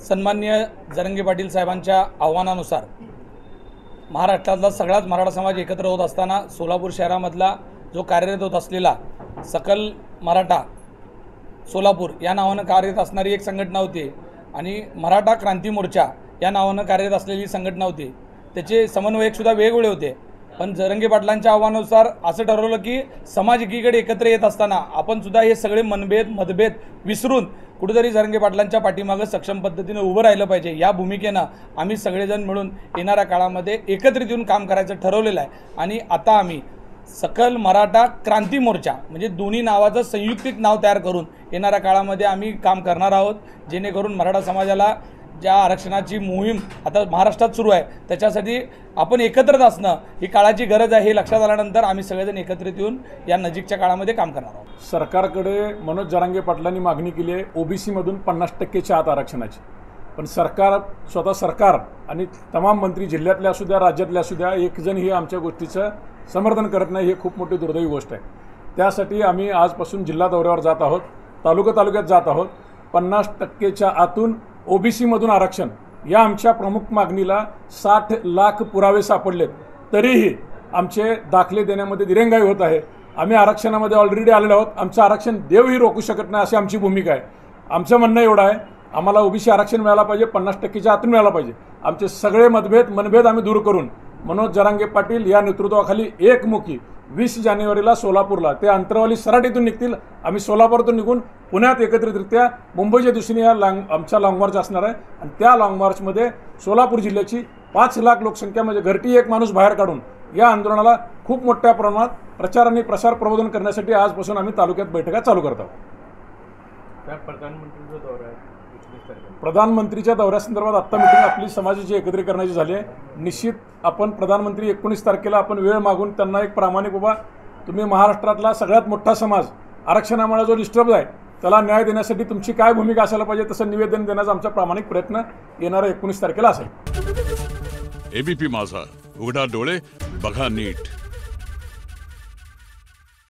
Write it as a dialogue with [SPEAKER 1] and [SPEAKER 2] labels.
[SPEAKER 1] सन्माननीय जरंगे पाटील साहेबांच्या आव्हानानुसार महाराष्ट्रातला सगळाच मराठा समाज एकत्र होत असताना सोलापूर शहरामधला जो कार्यरत होत असलेला सकल मराठा सोलापूर या नावानं कार्यरत असणारी एक संघटना होती आणि मराठा क्रांती मोर्चा या नावानं कार्यरत असलेली संघटना होती। त्याचे समन्वयकसुद्धा वेगवेगळे होते, पण जरंगे पाटलांच्या आव्हानानुसार असं ठरवलं की समाज एकीकडे एकत्र येत असताना आपण सुद्धा हे सगळे मतभेद विसरून कुठेतरी जरंगे पाटलांच्या पाठीमागे सक्षम पद्धतीने उभं राहिलं पाहिजे। या भूमिकेनं आम्ही सगळेजण मिळून येणाऱ्या काळामध्ये एकत्रित येऊन काम करायचं ठरवलेलं आहे आणि आता आम्ही सकल मराठा क्रांती मोर्चा म्हणजे दोन्ही नावाचं संयुक्तिक नाव तयार करून येणाऱ्या काळामध्ये आम्ही काम करणार आहोत, जेणेकरून मराठा समाजाला ज्या आरक्षणाची मोहीम आता महाराष्ट्रात सुरू आहे त्याच्यासाठी आपण एकत्रित असणं ही काळाची गरज आहे हे लक्षात आल्यानंतर आम्ही सगळेजण एकत्रित येऊन या नजीकच्या काळामध्ये काम करणार आहोत।
[SPEAKER 2] सरकारकडे मनोज जरांगे पाटलांनी मागणी केली आहे ओबीसी मधून 50%च्या आत आरक्षणाची, पण स्वतः सरकार आणि तमाम मंत्री जिल्ह्यातले असू द्या राज्यातले असू द्या एक जणही आमच्या गोष्टीचं समर्थन करत नाही। ही खूप मोठी दुर्दैवी गोष्ट आहे। त्यासाठी आम्ही आजपासून जिल्हा दौऱ्यावर जात आहोत, तालुक्यात जात आहोत। 50%च्या आतून ओबीसी मधून आरक्षण या आमच्या प्रमुख मागणीला 60 लाख पुरावे सापडलेत, तरीही आमचे दाखले देण्यामध्ये दिरंगाई होत आहे। आम्ही आरक्षणामध्ये ऑलरेडी आलेलो आहोत, आमचं आरक्षण देवही रोखू शकत नाही अशी आमची भूमिका आहे। आमचं म्हणणं एवढं आहे, आम्हाला ओबीसी आरक्षण मिळायला पाहिजे, 50%च्या आतून मिळायला पाहिजे। आमचे सगळे मनभेद आम्ही दूर करून मनोज जरांगे पाटील या नेतृत्वाखाली एकमुखी 20 जानेवारीला सोलापूरला ते अंतरवाली सराटीतून निघतील, आम्ही सोलापूरतून निघून पुण्यात एकत्रितरित्या मुंबईच्या दिशेने आमचा लाँग मार्च असणार आहे आणि त्या लाँग मार्चमध्ये सोलापूर जिल्ह्याची 5 लाख लोकसंख्या म्हणजे घरटी एक माणूस बाहेर काढून या आंदोलनाला खूप मोठ्या प्रमाणात प्रचार आणि प्रसार प्रबोधन करण्यासाठी आजपासून आम्ही तालुक्यात बैठका चालू करत आहोत। प्रधानमंत्रीच्या दौऱ्यासंदर्भात आत्ता मीटिंग आपली समाजाची एकत्रीकरणाची झाली आहे। निश्चित आपण प्रधानमंत्री 19 तारखेला आपण वेळ मागून त्यांना एक प्रामाणिक बाबा तुम्ही महाराष्ट्रातला सगळ्यात मोठा समाज आरक्षणामुळे जो डिस्टर्ब आहे त्याला न्याय देण्यासाठी तुमची काय भूमिका असायला पाहिजे तसं निवेदन देण्याचा आमचा प्रामाणिक प्रयत्न येणाऱ्या 19 तारखेला असेल।
[SPEAKER 3] एबीपी माझा, उघडा डोळे बघा नीट।